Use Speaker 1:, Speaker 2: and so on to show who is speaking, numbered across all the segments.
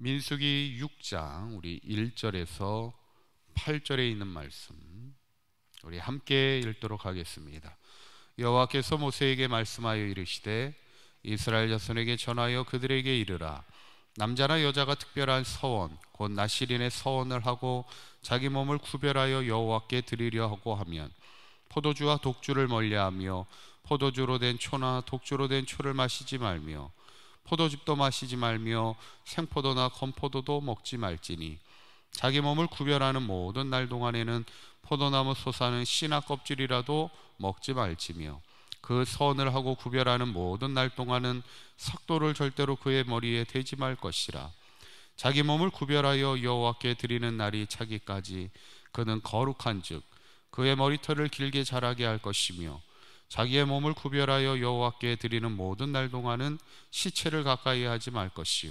Speaker 1: 민수기 6장 우리 1절에서 8절에 있는 말씀 우리 함께 읽도록 하겠습니다. 여호와께서 모세에게 말씀하여 이르시되 이스라엘 자손에게 전하여 그들에게 이르라. 남자나 여자가 특별한 서원 곧 나실인의 서원을 하고 자기 몸을 구별하여 여호와께 드리려 하고 하면 포도주와 독주를 멀리하며 포도주로 된 초나 독주로 된 초를 마시지 말며 포도즙도 마시지 말며 생포도나 건포도도 먹지 말지니 자기 몸을 구별하는 모든 날 동안에는 포도나무 솟아는 씨나 껍질이라도 먹지 말지며 그 선을 하고 구별하는 모든 날 동안은 삭도를 절대로 그의 머리에 대지 말 것이라. 자기 몸을 구별하여 여호와께 드리는 날이 차기까지 그는 거룩한즉 그의 머리털을 길게 자라게 할 것이며 자기의 몸을 구별하여 여호와께 드리는 모든 날 동안은 시체를 가까이 하지 말 것이요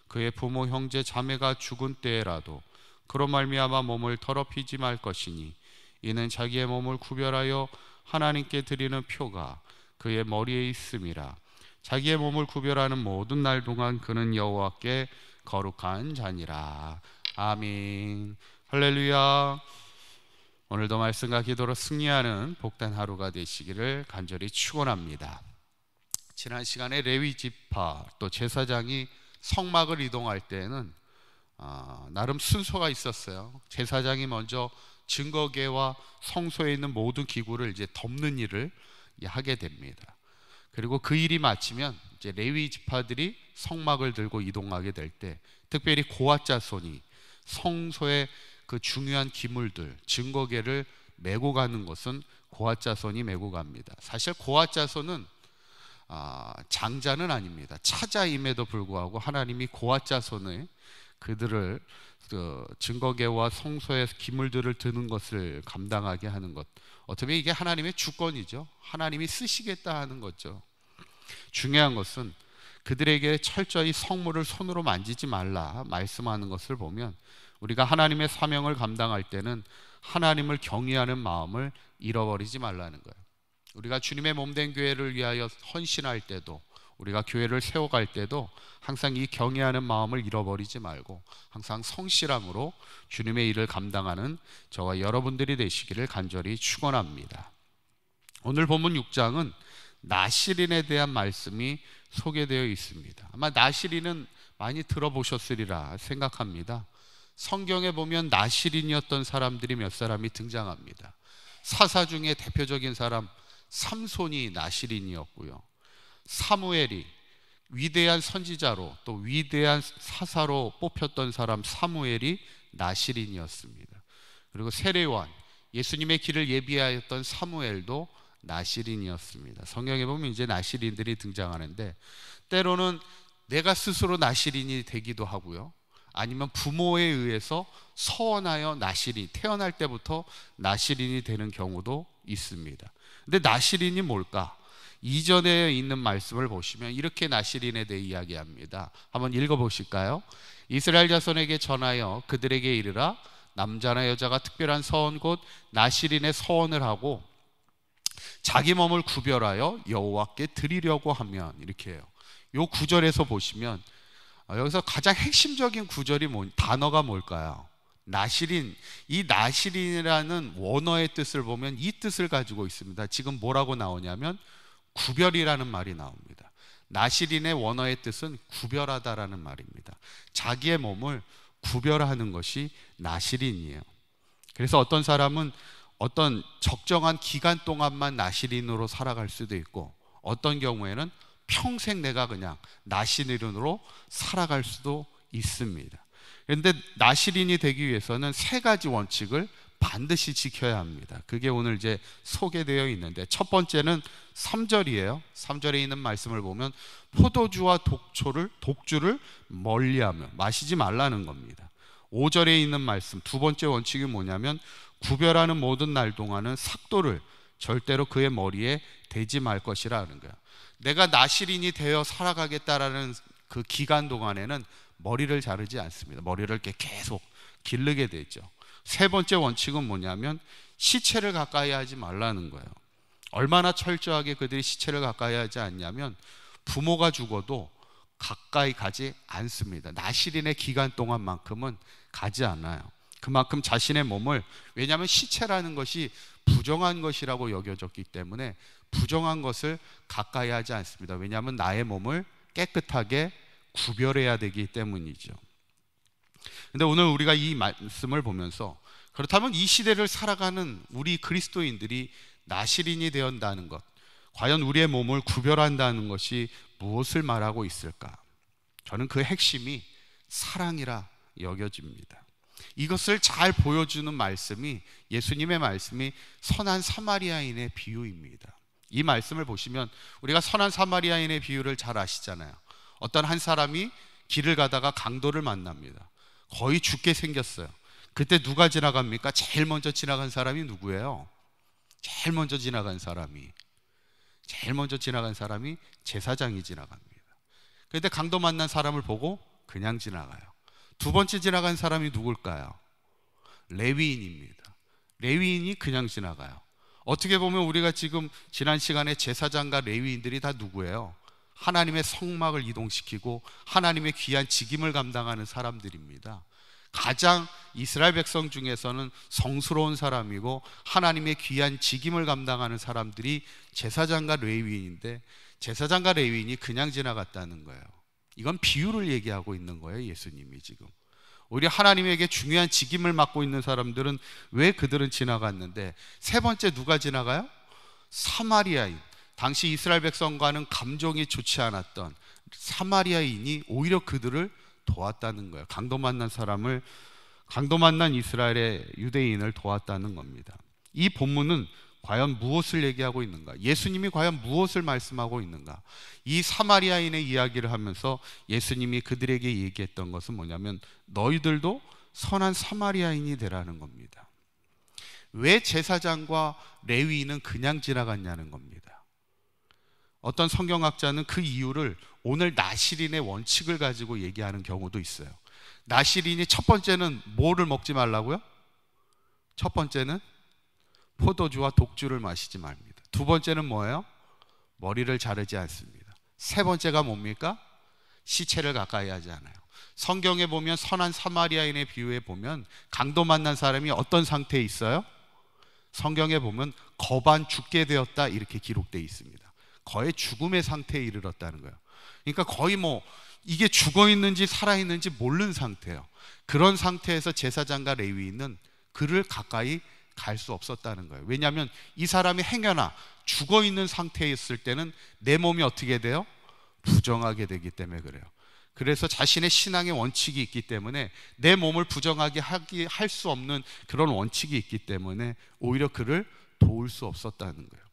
Speaker 1: 그의 부모 형제 자매가 죽은 때에라도 그로 말미암아 몸을 더럽히지 말 것이니 이는 자기의 몸을 구별하여 하나님께 드리는 표가 그의 머리에 있음이라. 자기의 몸을 구별하는 모든 날 동안 그는 여호와께 거룩한 자니라. 아멘. 할렐루야. 오늘도 말씀과 기도로 승리하는 복된 하루가 되시기를 간절히 축원합니다. 지난 시간에 레위 지파 또 제사장이 성막을 이동할 때는 나름 순서가 있었어요. 제사장이 먼저 증거궤와 성소에 있는 모든 기구를 이제 덮는 일을 하게 됩니다. 그리고 그 일이 마치면 이제 레위 지파들이 성막을 들고 이동하게 될 때 특별히 고앗 자손이 성소의 그 중요한 기물들 증거궤를 메고 가는 것은 고앗 자손이 메고 갑니다. 사실 고앗 자손은 장자는 아닙니다. 차자임에도 불구하고 하나님이 고앗 자손의 그들을 증거궤와 성소의 기물들을 드는 것을 감당하게 하는 것, 어떻게 이게 하나님의 주권이죠. 하나님이 쓰시겠다 하는 거죠. 중요한 것은 그들에게 철저히 성물을 손으로 만지지 말라 말씀하는 것을 보면 우리가 하나님의 사명을 감당할 때는 하나님을 경외하는 마음을 잃어버리지 말라는 거예요. 우리가 주님의 몸된 교회를 위하여 헌신할 때도 우리가 교회를 세워갈 때도 항상 이 경외하는 마음을 잃어버리지 말고 항상 성실함으로 주님의 일을 감당하는 저와 여러분들이 되시기를 간절히 축원합니다. 오늘 본문 6장은 나실인에 대한 말씀이 소개되어 있습니다. 아마 나실인은 많이 들어보셨으리라 생각합니다. 성경에 보면 나실인이었던 사람들이 몇 사람이 등장합니다. 사사 중에 대표적인 사람 삼손이 나실인이었고요, 사무엘이 위대한 선지자로 또 위대한 사사로 뽑혔던 사람 사무엘이 나실인이었습니다. 그리고 세례요한, 예수님의 길을 예비하였던 사무엘도 나실인이었습니다. 성경에 보면 이제 나실인들이 등장하는데 때로는 내가 스스로 나실인이 되기도 하고요, 아니면 부모에 의해서 서원하여 나실인, 태어날 때부터 나실인이 되는 경우도 있습니다. 근데 나실인이 뭘까? 이전에 있는 말씀을 보시면 이렇게 나실인에 대해 이야기합니다. 한번 읽어보실까요? 이스라엘 자손에게 전하여 그들에게 이르라. 남자나 여자가 특별한 서원 곧 나실인의 서원을 하고 자기 몸을 구별하여 여호와께 드리려고 하면, 이렇게 해요. 요 구절에서 보시면 여기서 가장 핵심적인 구절이 단어가 뭘까요? 나실인. 이 나실인이라는 원어의 뜻을 보면 이 뜻을 가지고 있습니다. 지금 뭐라고 나오냐면 구별이라는 말이 나옵니다. 나실인의 원어의 뜻은 구별하다라는 말입니다. 자기의 몸을 구별하는 것이 나실인이에요. 그래서 어떤 사람은 어떤 적정한 기간 동안만 나실인으로 살아갈 수도 있고 어떤 경우에는 평생 내가 그냥 나실인으로 살아갈 수도 있습니다. 그런데 나실인이 되기 위해서는 세 가지 원칙을 반드시 지켜야 합니다. 그게 오늘 이제 소개되어 있는데 첫 번째는 3절이에요. 3절에 있는 말씀을 보면 포도주와 독주를 멀리하며 마시지 말라는 겁니다. 5절에 있는 말씀 두 번째 원칙이 뭐냐면 구별하는 모든 날 동안은 삭도를 절대로 그의 머리에 대지 말 것이라는 거예요. 내가 나실인이 되어 살아가겠다라는 그 기간 동안에는 머리를 자르지 않습니다. 머리를 이렇게 계속 기르게 되죠. 세 번째 원칙은 뭐냐면 시체를 가까이 하지 말라는 거예요. 얼마나 철저하게 그들이 시체를 가까이 하지 않냐면 부모가 죽어도 가까이 가지 않습니다. 나실인의 기간 동안만큼은 가지 않아요. 그만큼 자신의 몸을, 왜냐하면 시체라는 것이 부정한 것이라고 여겨졌기 때문에 부정한 것을 가까이 하지 않습니다. 왜냐하면 나의 몸을 깨끗하게 구별해야 되기 때문이죠. 근데 오늘 우리가 이 말씀을 보면서, 그렇다면 이 시대를 살아가는 우리 그리스도인들이 나실인이 되었다는 것, 과연 우리의 몸을 구별한다는 것이 무엇을 말하고 있을까? 저는 그 핵심이 사랑이라 여겨집니다. 이것을 잘 보여주는 말씀이, 예수님의 말씀이 선한 사마리아인의 비유입니다. 이 말씀을 보시면 우리가 선한 사마리아인의 비유를 잘 아시잖아요. 어떤 한 사람이 길을 가다가 강도를 만납니다. 거의 죽게 생겼어요. 그때 누가 지나갑니까? 제일 먼저 지나간 사람이 누구예요? 제일 먼저 지나간 사람이 제사장이 지나갑니다. 그런데 강도 만난 사람을 보고 그냥 지나가요. 두 번째 지나간 사람이 누굴까요? 레위인입니다. 레위인이 그냥 지나가요. 어떻게 보면 우리가 지금 지난 시간에 제사장과 레위인들이 다 누구예요? 하나님의 성막을 이동시키고 하나님의 귀한 직임을 감당하는 사람들입니다. 가장 이스라엘 백성 중에서는 성스러운 사람이고 하나님의 귀한 직임을 감당하는 사람들이 제사장과 레위인인데, 제사장과 레위인이 그냥 지나갔다는 거예요. 이건 비유를 얘기하고 있는 거예요. 예수님이 지금 오히려 하나님에게 중요한 직임을 맡고 있는 사람들은 왜 그들은 지나갔는데, 세 번째 누가 지나가요? 사마리아인, 당시 이스라엘 백성과는 감정이 좋지 않았던 사마리아인이 오히려 그들을 도왔다는 거예요. 강도 만난 이스라엘의 유대인을 도왔다는 겁니다. 이 본문은 과연 무엇을 얘기하고 있는가? 예수님이 과연 무엇을 말씀하고 있는가? 이 사마리아인의 이야기를 하면서 예수님이 그들에게 얘기했던 것은 뭐냐면, 너희들도 선한 사마리아인이 되라는 겁니다. 왜 제사장과 레위인은 그냥 지나갔냐는 겁니다. 어떤 성경학자는 그 이유를 오늘 나실인의 원칙을 가지고 얘기하는 경우도 있어요. 나실인이 첫 번째는 뭐를 먹지 말라고요? 첫 번째는 포도주와 독주를 마시지 말입니다. 두 번째는 뭐예요? 머리를 자르지 않습니다. 세 번째가 뭡니까? 시체를 가까이 하지 않아요. 성경에 보면 선한 사마리아인의 비유에 보면 강도 만난 사람이 어떤 상태에 있어요? 성경에 보면 거반 죽게 되었다 이렇게 기록되어 있습니다. 거의 죽음의 상태에 이르렀다는 거예요. 그러니까 거의 이게 죽어 있는지 살아 있는지 모르는 상태예요. 그런 상태에서 제사장과 레위인은 그를 가까이 갈 수 없었다는 거예요. 왜냐하면 이 사람이 행여나 죽어 있는 상태에 있을 때는 내 몸이 어떻게 돼요? 부정하게 되기 때문에 그래요. 그래서 자신의 신앙의 원칙이 있기 때문에 내 몸을 부정하게 할 수 없는 그런 원칙이 있기 때문에 오히려 그를 도울 수 없었다는 거예요.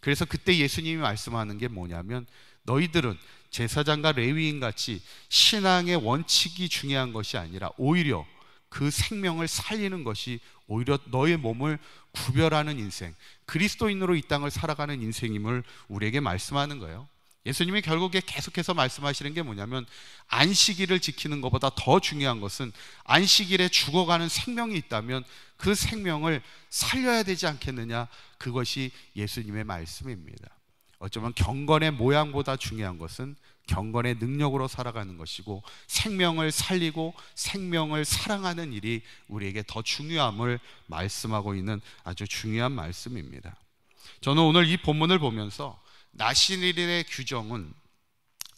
Speaker 1: 그래서 그때 예수님이 말씀하는 게 뭐냐면, 너희들은 제사장과 레위인 같이 신앙의 원칙이 중요한 것이 아니라 오히려 그 생명을 살리는 것이 오히려 너의 몸을 구별하는 인생, 그리스도인으로 이 땅을 살아가는 인생임을 우리에게 말씀하는 거예요. 예수님이 결국에 계속해서 말씀하시는 게 뭐냐면, 안식일을 지키는 것보다 더 중요한 것은 안식일에 죽어가는 생명이 있다면 그 생명을 살려야 되지 않겠느냐, 그것이 예수님의 말씀입니다. 어쩌면 경건의 모양보다 중요한 것은 경건의 능력으로 살아가는 것이고, 생명을 살리고 생명을 사랑하는 일이 우리에게 더 중요함을 말씀하고 있는 아주 중요한 말씀입니다. 저는 오늘 이 본문을 보면서 나실인의 규정은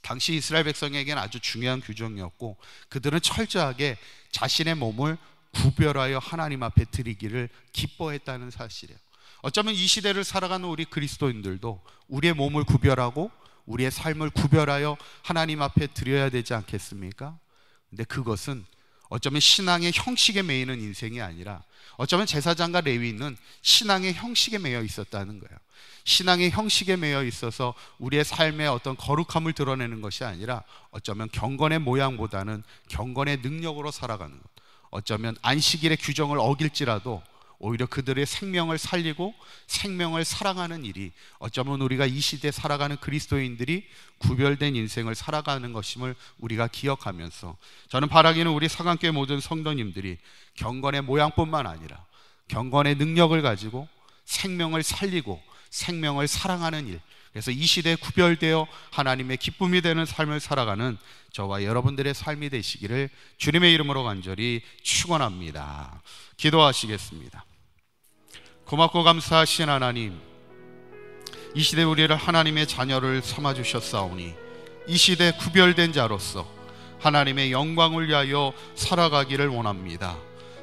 Speaker 1: 당시 이스라엘 백성에게는 아주 중요한 규정이었고, 그들은 철저하게 자신의 몸을 구별하여 하나님 앞에 드리기를 기뻐했다는 사실이에요. 어쩌면 이 시대를 살아가는 우리 그리스도인들도 우리의 몸을 구별하고 우리의 삶을 구별하여 하나님 앞에 드려야 되지 않겠습니까? 근데 그것은 어쩌면 신앙의 형식에 매이는 인생이 아니라, 어쩌면 제사장과 레위인은 신앙의 형식에 매여 있었다는 거예요. 신앙의 형식에 매여 있어서 우리의 삶의 어떤 거룩함을 드러내는 것이 아니라 어쩌면 경건의 모양보다는 경건의 능력으로 살아가는 것, 어쩌면 안식일의 규정을 어길지라도 오히려 그들의 생명을 살리고 생명을 사랑하는 일이 어쩌면 우리가 이 시대에 살아가는 그리스도인들이 구별된 인생을 살아가는 것임을 우리가 기억하면서, 저는 바라기는 우리 사강교회 모든 성도님들이 경건의 모양뿐만 아니라 경건의 능력을 가지고 생명을 살리고 생명을 사랑하는 일, 그래서 이 시대에 구별되어 하나님의 기쁨이 되는 삶을 살아가는 저와 여러분들의 삶이 되시기를 주님의 이름으로 간절히 축원합니다. 기도하시겠습니다. 고맙고 감사하신 하나님, 이 시대 우리를 하나님의 자녀를 삼아주셨사오니 이 시대 구별된 자로서 하나님의 영광을 위하여 살아가기를 원합니다.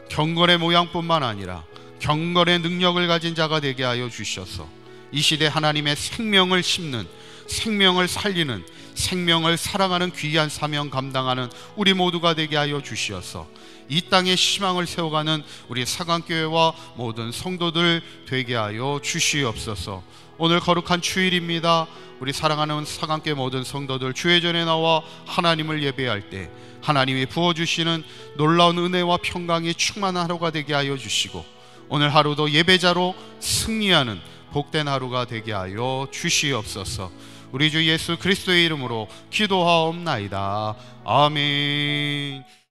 Speaker 1: 경건의 모양뿐만 아니라 경건의 능력을 가진 자가 되게 하여 주셔서 이 시대 하나님의 생명을 심는, 생명을 살리는, 생명을 사랑하는 귀한 사명 감당하는 우리 모두가 되게 하여 주시어서 이 땅에 희망을 세워가는 우리 사강교회와 모든 성도들 되게 하여 주시옵소서. 오늘 거룩한 주일입니다. 우리 사랑하는 사강교회 모든 성도들 주의 전에 나와 하나님을 예배할 때 하나님이 부어주시는 놀라운 은혜와 평강이 충만한 하루가 되게 하여 주시고 오늘 하루도 예배자로 승리하는 복된 하루가 되게 하여 주시옵소서. 우리 주 예수 그리스도의 이름으로 기도하옵나이다. 아멘.